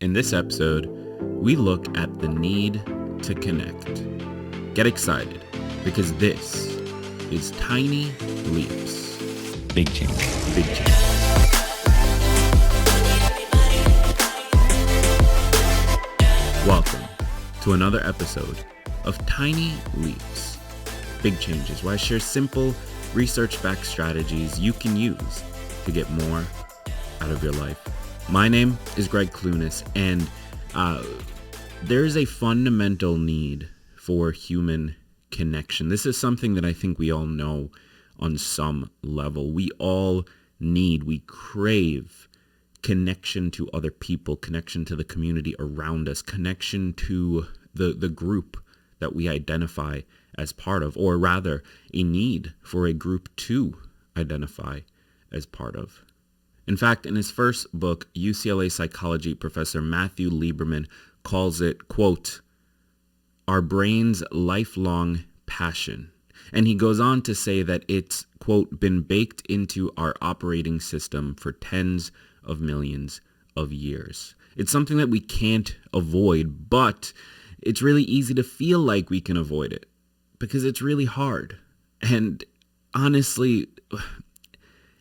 In this episode, we look at the need to connect. Get excited, because this is Tiny Leaps. Big change. Big change. Welcome to another episode of Tiny Leaps. Big changes, where I share simple, research-backed strategies you can use to get more out of your life. My name is Gregg Clunis, and there is a fundamental need for human connection. This is something that I think we all know on some level. We all need, we crave connection to other people, connection to the community around us, connection to the group that we identify as part of, or rather, a need for a group to identify as part of. In fact, in his first book, UCLA psychology professor Matthew Lieberman calls it, quote, our brain's lifelong passion. And he goes on to say that it's, quote, been baked into our operating system for tens of millions of years. It's something that we can't avoid, but it's really easy to feel like we can avoid it because it's really hard. And honestly,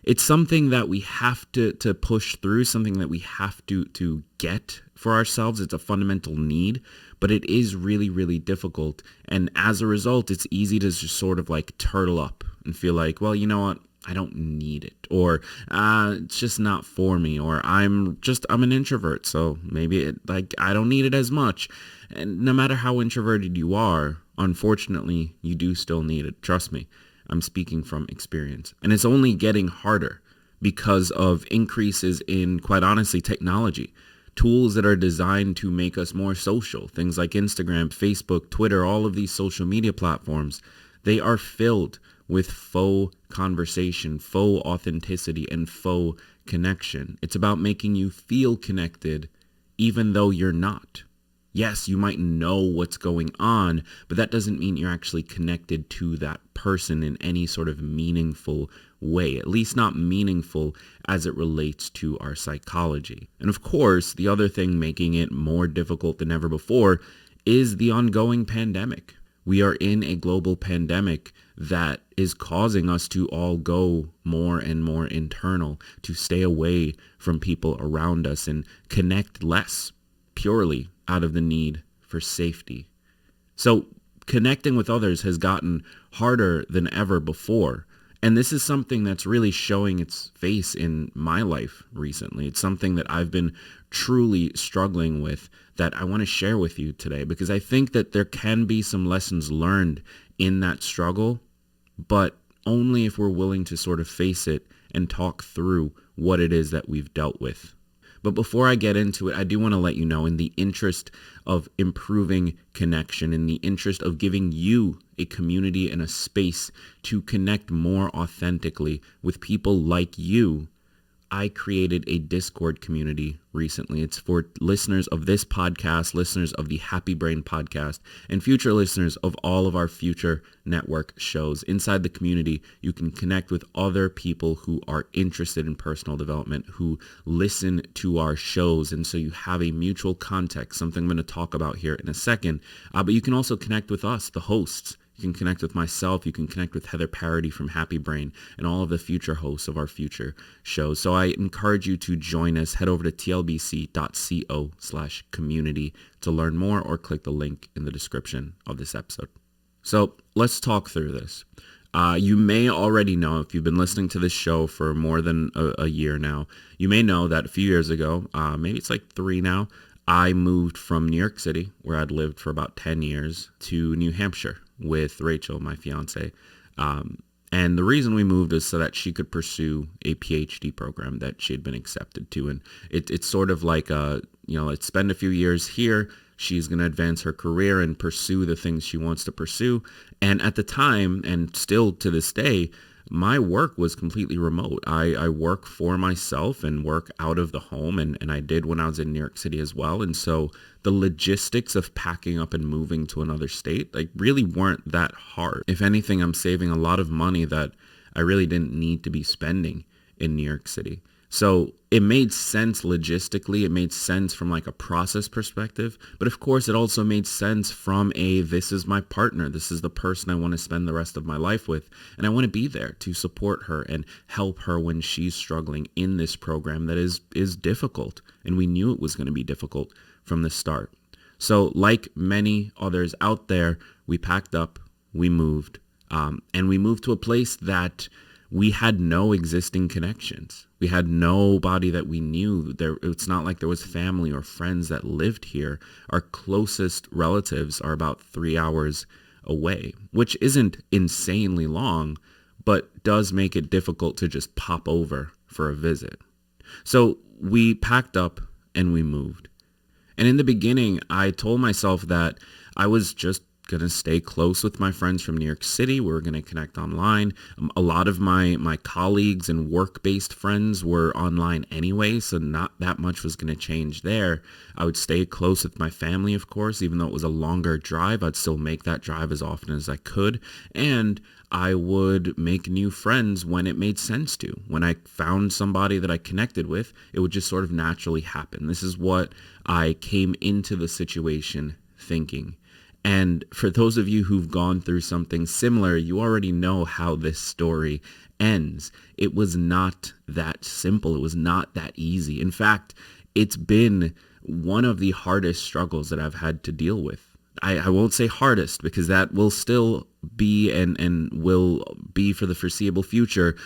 it's something that we have to push through, something that we have to get for ourselves. It's a fundamental need, but it is really, really difficult. And as a result, it's easy to just sort of like turtle up and feel like, well, you know what? I don't need it, or it's just not for me, or I'm an introvert, so maybe I don't need it as much. And no matter how introverted you are, unfortunately, you do still need it. Trust me. I'm speaking from experience. And it's only getting harder because of increases in, quite honestly, technology. Tools that are designed to make us more social. Things like Instagram, Facebook, Twitter, all of these social media platforms, they are filled with faux conversation, faux authenticity, and faux connection. It's about making you feel connected even though you're not. Yes, you might know what's going on, but that doesn't mean you're actually connected to that person in any sort of meaningful way, at least not meaningful as it relates to our psychology. And of course, the other thing making it more difficult than ever before is the ongoing pandemic. We are in a global pandemic that is causing us to all go more and more internal, to stay away from people around us and connect less purely out of the need for safety. So connecting with others has gotten harder than ever before. And this is something that's really showing its face in my life recently. It's something that I've been truly struggling with that I want to share with you today, because I think that there can be some lessons learned in that struggle, but only if we're willing to sort of face it and talk through what it is that we've dealt with. But before I get into it, I do want to let you know, in the interest of improving connection, in the interest of giving you a community and a space to connect more authentically with people like you, I created a Discord community recently. It's for listeners of this podcast, listeners of the Happy Brain podcast, and future listeners of all of our future network shows. Inside the community, you can connect with other people who are interested in personal development, who listen to our shows. And so you have a mutual context, something I'm going to talk about here in a second. But you can also connect with us, the hosts. You can connect with myself. You can connect with Heather Parody from Happy Brain and all of the future hosts of our future shows. So I encourage you to join us. Head over to tlbc.co/community to learn more, or click the link in the description of this episode. So let's talk through this. You may already know, if you've been listening to this show for more than a year now, you may know that a few years ago, maybe it's like 3 now, I moved from New York City, where I'd lived for about 10 years, to New Hampshire with Rachel, my fiance. And the reason we moved is so that she could pursue a PhD program that she had been accepted to. And it's sort of like, let's spend a few years here. She's going to advance her career and pursue the things she wants to pursue. And at the time, and still to this day, my work was completely remote. I work for myself and work out of the home, and I did when I was in New York City as well. And so the logistics of packing up and moving to another state really weren't that hard. If anything, I'm saving a lot of money that I really didn't need to be spending in New York City. So it made sense logistically. It made sense from like a process perspective. But of course, it also made sense from this is my partner. This is the person I want to spend the rest of my life with. And I want to be there to support her and help her when she's struggling in this program that is difficult. And we knew it was going to be difficult from the start. So like many others out there, we packed up, we moved, and we moved to a place that we had no existing connections. We had nobody that we knew there. It's not like there was family or friends that lived here. Our closest relatives are about 3 hours away, which isn't insanely long, but does make it difficult to just pop over for a visit. So we packed up and we moved. And in the beginning, I told myself that I was just going to stay close with my friends from New York City. We were going to connect online. A lot of my colleagues and work-based friends were online anyway, so not that much was going to change there. I would stay close with my family, of course, even though it was a longer drive. I'd still make that drive as often as I could. And I would make new friends when it made sense to. When I found somebody that I connected with, it would just sort of naturally happen. This is what I came into the situation thinking. And for those of you who've gone through something similar, you already know how this story ends. It was not that simple. It was not that easy. In fact, it's been one of the hardest struggles that I've had to deal with. I won't say hardest because that will still be and will be for the foreseeable future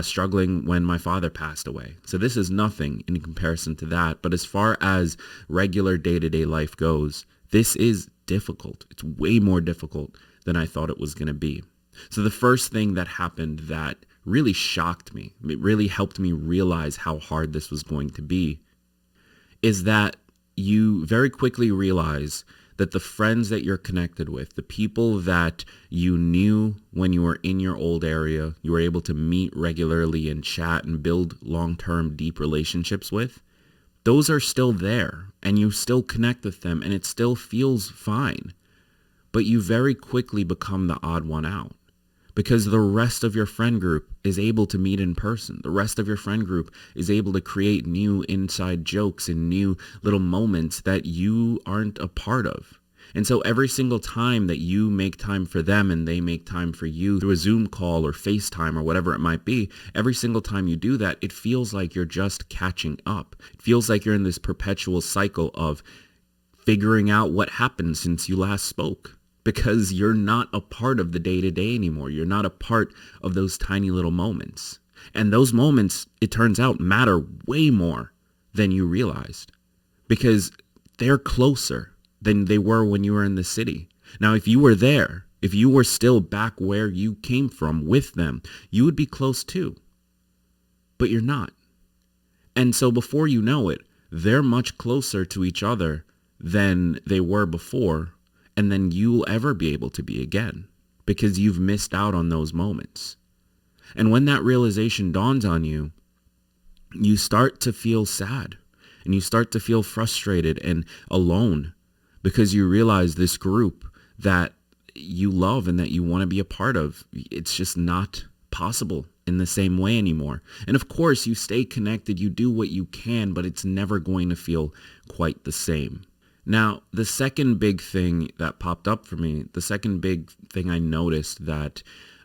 struggling when my father passed away. So this is nothing in comparison to that. But as far as regular day-to-day life goes, this is difficult. It's way more difficult than I thought it was going to be. So the first thing that happened that really shocked me, it really helped me realize how hard this was going to be, is that you very quickly realize that the friends that you're connected with, the people that you knew when you were in your old area, you were able to meet regularly and chat and build long-term deep relationships with, those are still there and you still connect with them and it still feels fine. But you very quickly become the odd one out because the rest of your friend group is able to meet in person. The rest of your friend group is able to create new inside jokes and new little moments that you aren't a part of. And so every single time that you make time for them and they make time for you through a Zoom call or FaceTime or whatever it might be, every single time you do that, it feels like you're just catching up. It feels like you're in this perpetual cycle of figuring out what happened since you last spoke because you're not a part of the day-to-day anymore. You're not a part of those tiny little moments. And those moments, it turns out, matter way more than you realized because they're closer than they were when you were in the city. Now, if you were there, if you were still back where you came from with them, you would be close too. But you're not. And so before you know it, they're much closer to each other than they were before, and then you'll ever be able to be again because you've missed out on those moments. And when that realization dawns on you, you start to feel sad and you start to feel frustrated and alone because you realize this group that you love and that you want to be a part of, it's just not possible in the same way anymore. And of course, you stay connected, you do what you can, but it's never going to feel quite the same. Now, the second big thing that popped up for me, the second big thing I noticed that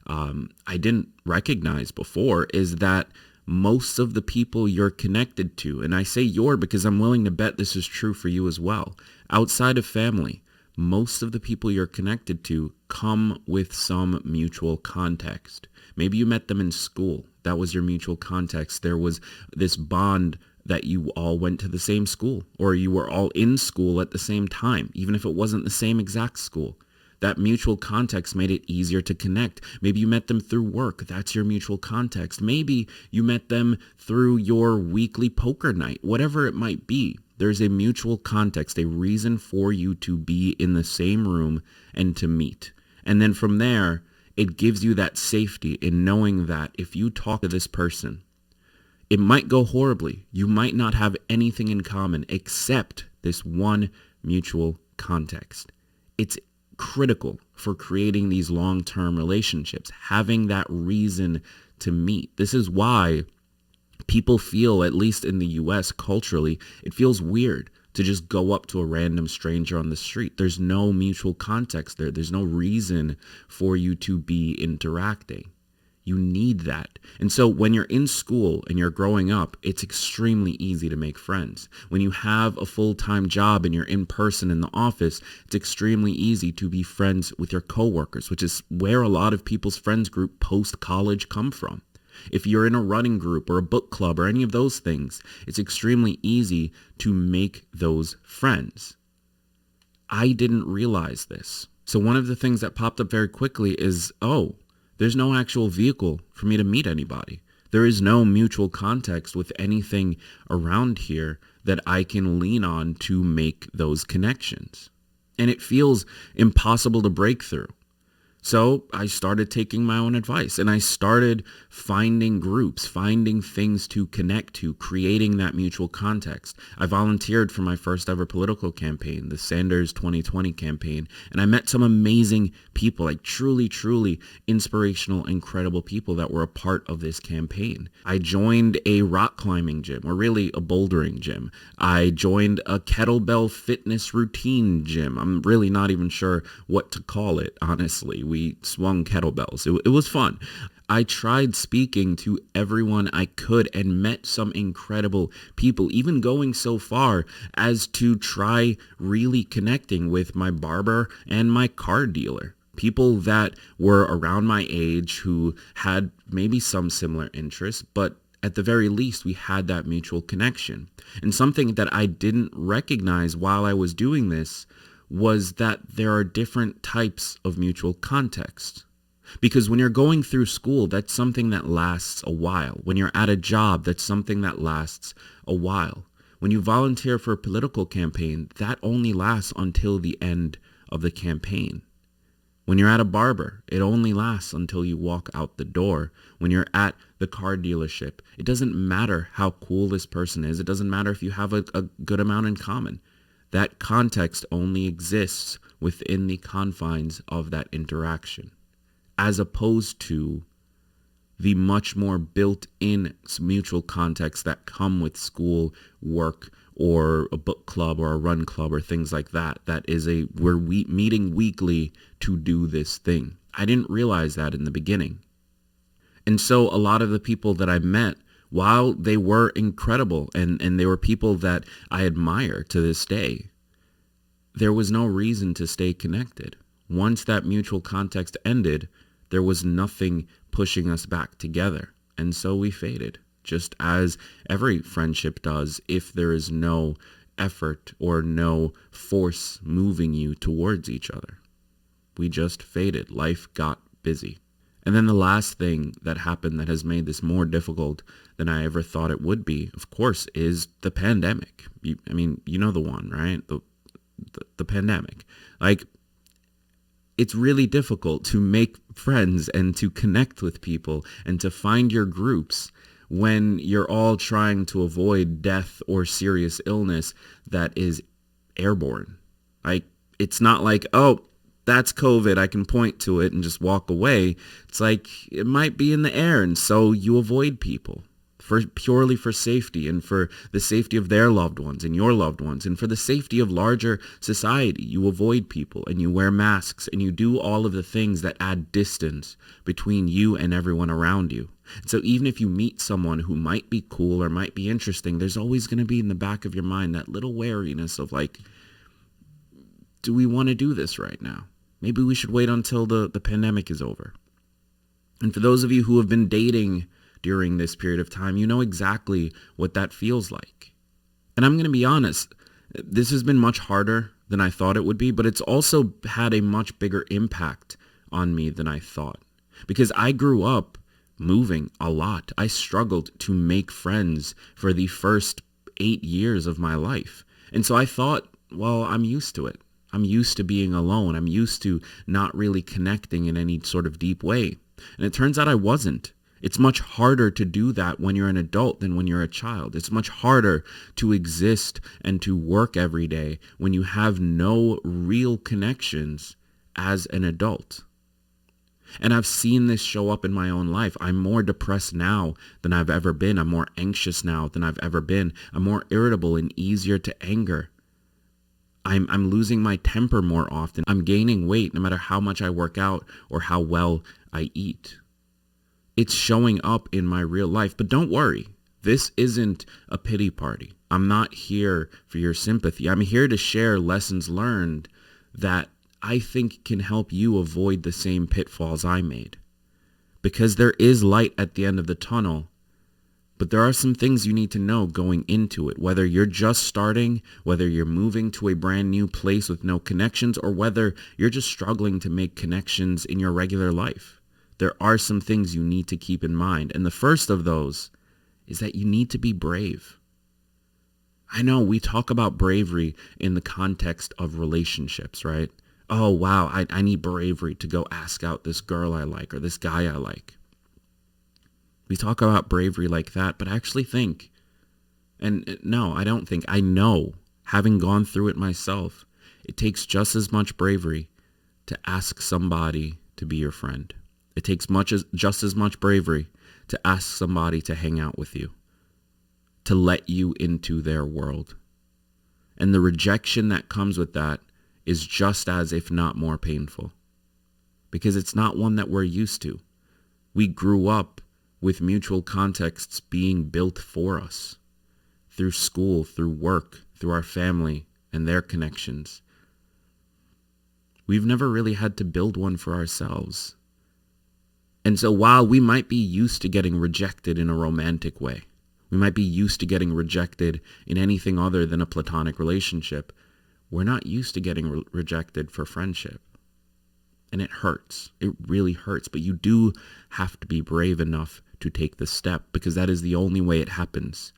I didn't recognize before is that most of the people you're connected to, and I say you're because I'm willing to bet this is true for you as well, outside of family, most of the people you're connected to come with some mutual context. Maybe you met them in school. That was your mutual context. There was this bond that you all went to the same school, or you were all in school at the same time, even if it wasn't the same exact school. That mutual context made it easier to connect. Maybe you met them through work. That's your mutual context. Maybe you met them through your weekly poker night, whatever it might be. There's a mutual context, a reason for you to be in the same room and to meet. And then from there, it gives you that safety in knowing that if you talk to this person, it might go horribly. You might not have anything in common except this one mutual context. It's critical for creating these long-term relationships, having that reason to meet. This is why People feel, at least in the US culturally, it feels weird to just go up to a random stranger on the street. There's no mutual context there. There's no reason for you to be interacting. You need that. And so when you're in school and you're growing up, it's extremely easy to make friends. When you have a full-time job and you're in person in the office, it's extremely easy to be friends with your coworkers, which is where a lot of people's friends group post-college come from. If you're in a running group or a book club or any of those things, it's extremely easy to make those friends. I didn't realize this. So one of the things that popped up very quickly is, there's no actual vehicle for me to meet anybody. There is no mutual context with anything around here that I can lean on to make those connections. And it feels impossible to break through. So I started taking my own advice and I started finding groups, finding things to connect to, creating that mutual context. I volunteered for my first ever political campaign, the Sanders 2020 campaign, and I met some amazing people, like truly, truly inspirational, incredible people that were a part of this campaign. I joined a rock climbing gym, or really a bouldering gym. I joined a kettlebell fitness routine gym. I'm really not even sure what to call it, honestly. We swung kettlebells. It was fun. I tried speaking to everyone I could and met some incredible people, even going so far as to try really connecting with my barber and my car dealer. People that were around my age who had maybe some similar interests, but at the very least, we had that mutual connection. And something that I didn't recognize while I was doing this was that there are different types of mutual context. Because when you're going through school, that's something that lasts a while. When you're at a job, that's something that lasts a while. When you volunteer for a political campaign, that only lasts until the end of the campaign. When you're at a barber, it only lasts until you walk out the door. When you're at the car dealership, it doesn't matter how cool this person is. It doesn't matter if you have a good amount in common. That context only exists within the confines of that interaction, as opposed to the much more built-in mutual contexts that come with school, work, or a book club or a run club or things like that. That is we're meeting weekly to do this thing. I didn't realize that in the beginning. And so a lot of the people that I met, while they were incredible and they were people that I admire to this day, there was no reason to stay connected. Once that mutual context ended, there was nothing pushing us back together. And so we faded, just as every friendship does if there is no effort or no force moving you towards each other. We just faded. Life got busy. And then the last thing that happened that has made this more difficult than I ever thought it would be, of course, is the pandemic. You know the one, right? The pandemic. Like, it's really difficult to make friends and to connect with people and to find your groups when you're all trying to avoid death or serious illness that is airborne. Like, it's not like, that's COVID, I can point to it and just walk away. It's like it might be in the air, and so you avoid people purely for safety and for the safety of their loved ones and your loved ones and for the safety of larger society. You avoid people and you wear masks and you do all of the things that add distance between you and everyone around you. So even if you meet someone who might be cool or might be interesting, there's always going to be in the back of your mind that little wariness of like, do we want to do this right now? Maybe we should wait until the pandemic is over. And for those of you who have been dating during this period of time, you know exactly what that feels like. And I'm going to be honest, this has been much harder than I thought it would be, but it's also had a much bigger impact on me than I thought. Because I grew up moving a lot. I struggled to make friends for the first 8 years of my life. And so I thought, well, I'm used to it. I'm used to being alone. I'm used to not really connecting in any sort of deep way. And it turns out I wasn't. It's much harder to do that when you're an adult than when you're a child. It's much harder to exist and to work every day when you have no real connections as an adult. And I've seen this show up in my own life. I'm more depressed now than I've ever been. I'm more anxious now than I've ever been. I'm more irritable and easier to anger. I'm losing my temper more often. I'm gaining weight no matter how much I work out or how well I eat. It's showing up in my real life. But don't worry. This isn't a pity party. I'm not here for your sympathy. I'm here to share lessons learned that I think can help you avoid the same pitfalls I made. Because there is light at the end of the tunnel, but there are some things you need to know going into it, whether you're just starting, whether you're moving to a brand new place with no connections, or whether you're just struggling to make connections in your regular life. There are some things you need to keep in mind. And the first of those is that you need to be brave. I know we talk about bravery in the context of relationships, right? Oh, wow, I need bravery to go ask out this girl I like or this guy I like. We talk about bravery like that, but I actually think, and no, I don't think, I know, having gone through it myself, it takes just as much bravery to ask somebody to be your friend. It takes just as much bravery to ask somebody to hang out with you, to let you into their world. And the rejection that comes with that is just as, if not more, painful, because it's not one that we're used to. We grew up with mutual contexts being built for us through school, through work, through our family and their connections. We've never really had to build one for ourselves. And so while we might be used to getting rejected in a romantic way, we might be used to getting rejected in anything other than a platonic relationship, we're not used to getting rejected for friendship. And it hurts. It really hurts. But you do have to be brave enough to take the step, because that is the only way it happens.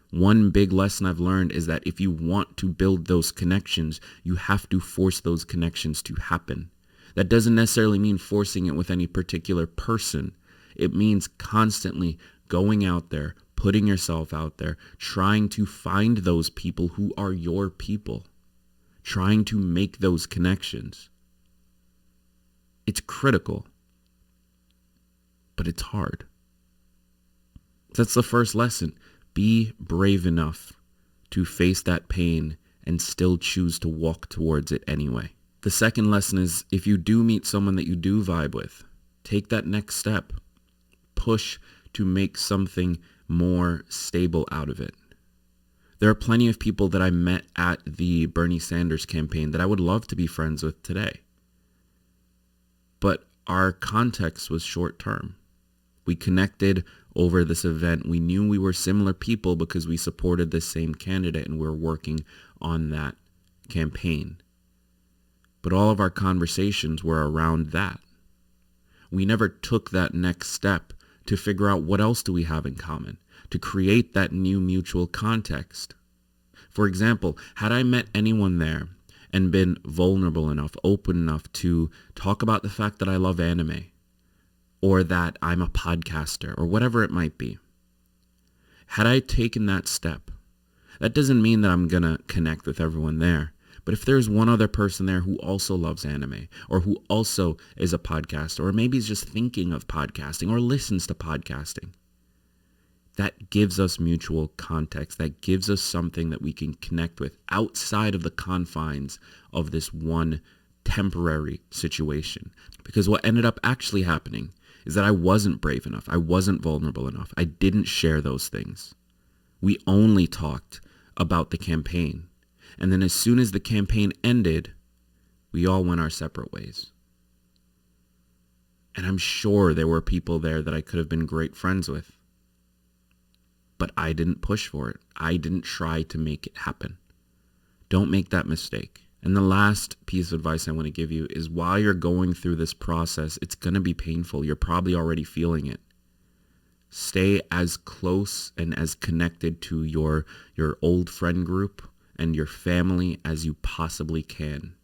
One big lesson I've learned is that if you want to build those connections, you have to force those connections to happen. That doesn't necessarily mean forcing it with any particular person. It means constantly going out there, putting yourself out there, trying to find those people who are your people, trying to make those connections. It's critical, but it's hard. That's the first lesson. Be brave enough to face that pain and still choose to walk towards it anyway. The second lesson is, if you do meet someone that you do vibe with, take that next step. Push to make something more stable out of it. There are plenty of people that I met at the Bernie Sanders campaign that I would love to be friends with today. But our context was short term. We connected over this event. We knew we were similar people because we supported the same candidate and we were working on that campaign. But all of our conversations were around that. We never took that next step to figure out what else do we have in common, to create that new mutual context. For example, had I met anyone there and been vulnerable enough, open enough to talk about the fact that I love anime, or that I'm a podcaster, or whatever it might be, had I taken that step, that doesn't mean that I'm going to connect with everyone there. But if there's one other person there who also loves anime, or who also is a podcaster, or maybe is just thinking of podcasting or listens to podcasting, that gives us mutual context. That gives us something that we can connect with outside of the confines of this one temporary situation. Because what ended up actually happening is that I wasn't brave enough. I wasn't vulnerable enough. I didn't share those things. We only talked about the campaign. And then as soon as the campaign ended, we all went our separate ways. And I'm sure there were people there that I could have been great friends with. But I didn't push for it. I didn't try to make it happen. Don't make that mistake. And the last piece of advice I want to give you is, while you're going through this process, it's going to be painful. You're probably already feeling it. Stay as close and as connected to your old friend group and your family as you possibly can.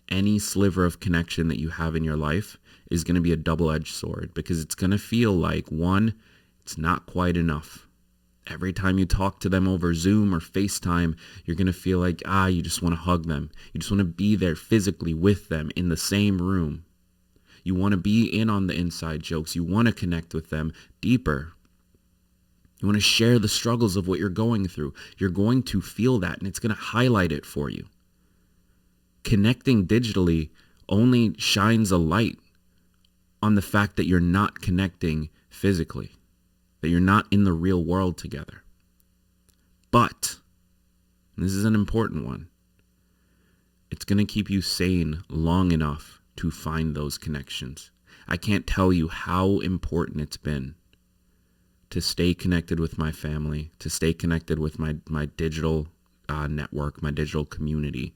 Any sliver of connection that you have in your life is going to be a double-edged sword, because it's going to feel like, one, it's not quite enough. Every time you talk to them over Zoom or FaceTime, you're going to feel like, you just want to hug them. You just want to be there physically with them in the same room. You want to be in on the inside jokes. You want to connect with them deeper. You want to share the struggles of what you're going through. You're going to feel that, and it's going to highlight it for you. Connecting digitally only shines a light on the fact that you're not connecting physically, that you're not in the real world together. But, and this is an important one, it's going to keep you sane long enough to find those connections. I can't tell you how important it's been to stay connected with my family, to stay connected with my digital network, my digital community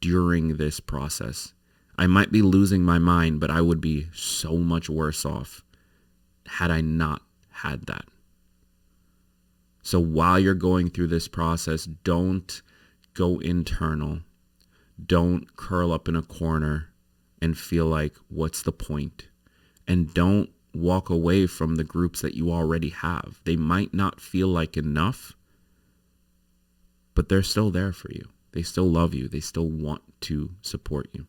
during this process. I might be losing my mind, but I would be so much worse off had I not had that. So while you're going through this process, don't go internal. Don't curl up in a corner and feel like, what's the point? And don't walk away from the groups that you already have. They might not feel like enough, but they're still there for you. They still love you. They still want to support you.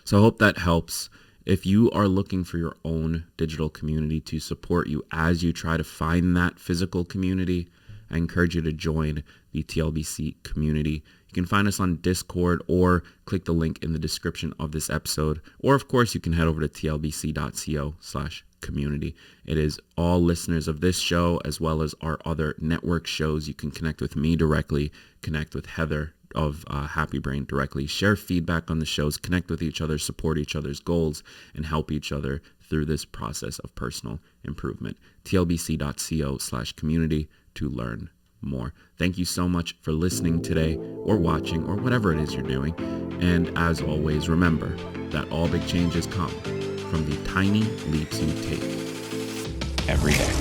So I hope that helps. If you are looking for your own digital community to support you as you try to find that physical community, I encourage you to join the TLBC community. You can find us on Discord or click the link in the description of this episode. Or of course, you can head over to tlbc.co/community. It is all listeners of this show as well as our other network shows. You can connect with me directly, connect with Heather of Happy Brain directly, share feedback on the shows, connect with each other, support each other's goals, and help each other through this process of personal improvement. tlbc.co/community to learn more. Thank you so much for listening today or watching or whatever it is you're doing. And as always, remember that all big changes come from the tiny leaps you take every day.